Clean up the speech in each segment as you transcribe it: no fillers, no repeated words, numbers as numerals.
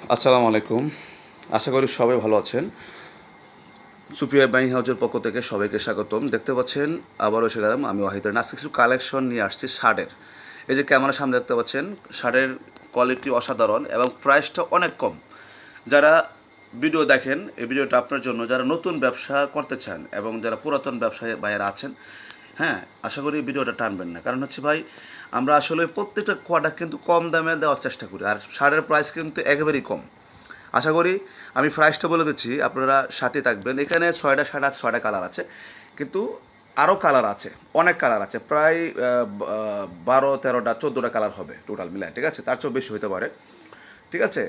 আসসালামু আলাইকুম। আশা করি সবাই ভালো আছেন। সুপ্রিয়া বাইং হাউজের পক্ষ থেকে সবাইকে স্বাগতম। দেখতে পাচ্ছেন আবারও এসে গেলাম আমি ওয়াহিদের। আজকে কিছু কালেকশন নিয়ে আসছি শার্টের। এই যে ক্যামেরার সামনে দেখতে পাচ্ছেন, শার্টের কোয়ালিটি অসাধারণ এবং প্রাইসটা অনেক কম। যারা ভিডিও দেখেন, এই ভিডিওটা আপনার জন্য, যারা নতুন ব্যবসা করতে চান এবং যারা পুরাতন ব্যবসায়ী ভাইয়েরা আছেন, হ্যাঁ, আশা করি ভিডিওটা টানবেন না। কারণ হচ্ছে ভাই, আমরা আসলে প্রত্যেকটা কোয়াটা কিন্তু কম দামে দেওয়ার চেষ্টা করি, আর শার্টের প্রাইস কিন্তু একেবারেই কম। আশা করি আমি প্রাইসটা বলে দিচ্ছি, আপনারা সাথে থাকবেন। এখানে 6টা শার্ট আছে, 6টা কালার আছে, কিন্তু আরও কালার আছে, অনেক কালার আছে, প্রায় 12, 13টা, 14টা কালার হবে টোটাল মিলায়, ঠিক আছে? তার চেয়েও বেশি হতে পারে, ঠিক আছে?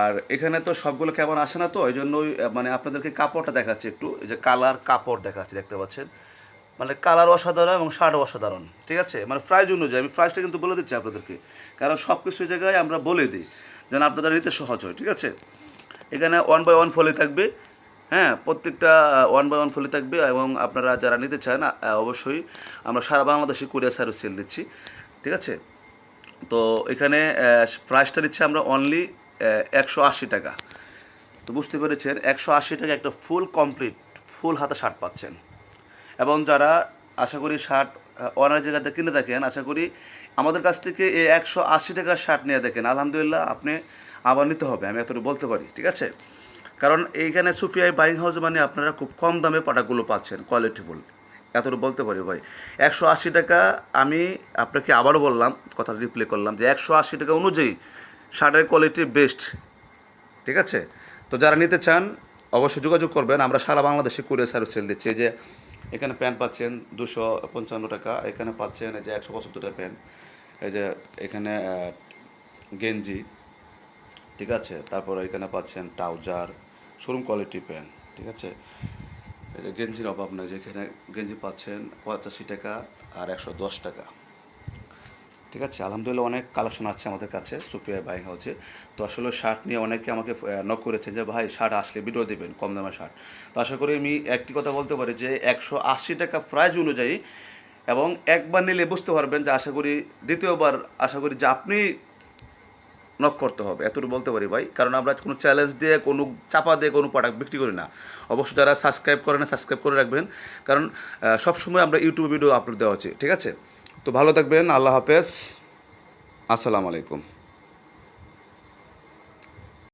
আর এখানে তো সবগুলো কেমন আসে না, তো এই জন্যই মানে আপনাদেরকে কাপড়টা দেখাচ্ছি একটু। এই যে কালার কাপড় দেখাচ্ছি, দেখতে পাচ্ছেন, মানে কালার অসাধারণ এবং শার্টও অসাধারণ, ঠিক আছে? মানে প্রাইস অনুযায়ী আমি প্রাইসটা কিন্তু বলে দিচ্ছি আপনাদেরকে, কারণ সব কিছু জায়গায় আমরা বলে দিই যেন আপনাদের নিতে সহজ হয়, ঠিক আছে? এখানে 1 বাই 1 ফলি থাকবে, হ্যাঁ, প্রত্যেকটা 1 বাই 1 ফলি থাকবে। এবং আপনারা যারা নিতে চান অবশ্যই আমরা সারা বাংলাদেশে কুরিয়ার সার্ভিস সেল দিচ্ছি, ঠিক আছে? তো এখানে প্রাইসটা দিচ্ছি আমরা অনলি 180 টাকা। তো বুঝতে পেরেছেন, 180 টাকা একটা ফুল কমপ্লিট ফুল হাতা শার্ট পাচ্ছেন। এবং যারা আশা করি শার্ট অনেক জায়গাতে কিনে থাকেন, আশা করি আমাদের কাছ থেকে এই 180 টাকার শার্ট নিয়ে দেখেন, আলহামদুলিল্লাহ আপনি আবার নিতে হবে, আমি এতটুকু বলতে পারি, ঠিক আছে? কারণ এইখানে সুফিয়াই বাইং হাউস মানে আপনারা খুব কম দামে প্রোডাক্টগুলো পাচ্ছেন, কোয়ালিটিফুল, এতটুকু বলতে পারি ভাই। 180 টাকা, আমি আপনাকে আবারও বললাম, কথাটা রিপ্লে করলাম যে 180 টাকা অনুযায়ী শার্টের কোয়ালিটি বেস্ট, ঠিক আছে? তো যারা নিতে চান অবশ্যই যোগাযোগ করবেন, আমরা সারা বাংলাদেশে কুরিয়ার সার্ভিস সেল দিচ্ছি। এই যে এখানে প্যান্ট পাচ্ছেন 255 টাকা, এখানে পাচ্ছেন এই যে 175 টাকা প্যান্ট, এই যে এখানে গেঞ্জি, ঠিক আছে? তারপর এখানে পাচ্ছেন ট্রাউজার, শোরুম কোয়ালিটি প্যান্ট, ঠিক আছে? এই যে গেঞ্জির অভাব নেই, যেখানে গেঞ্জি পাচ্ছেন 85 টাকা আর 110 টাকা, ঠিক আছে? আলহামদুলিল্লাহ অনেক কালেকশন আছে আমাদের কাছে সুফিয়া বাইং হাউসে। তো আসলে শার্ট নিয়ে অনেকে আমাকে নক করেছেন যে ভাই শার্ট আসলে ভিডিও দেবেন, কম দামের শার্ট। তো আশা করি আমি একটি কথা বলতে পারি যে 180 টাকা প্রাইস অনুযায়ী, এবং একবার নিলে বুঝতে পারবেন যে, আশা করি দ্বিতীয়বার আশা করি যে আপনি নক করতে হবে, এতটুকু বলতে পারি ভাই। কারণ আমরা কোনো চ্যালেঞ্জ দিয়ে, কোনো চাপা দিয়ে কোনো প্রোডাক্ট বিক্রি করি না। অবশ্যই যারা সাবস্ক্রাইব করে না, সাবস্ক্রাইব করে রাখবেন, কারণ সবসময় আমরা ইউটিউবে ভিডিও আপলোড দেওয়া হচ্ছে, ঠিক আছে? তো ভালো থাকবেন, আল্লাহ হাফেজ, আসসালামু আলাইকুম।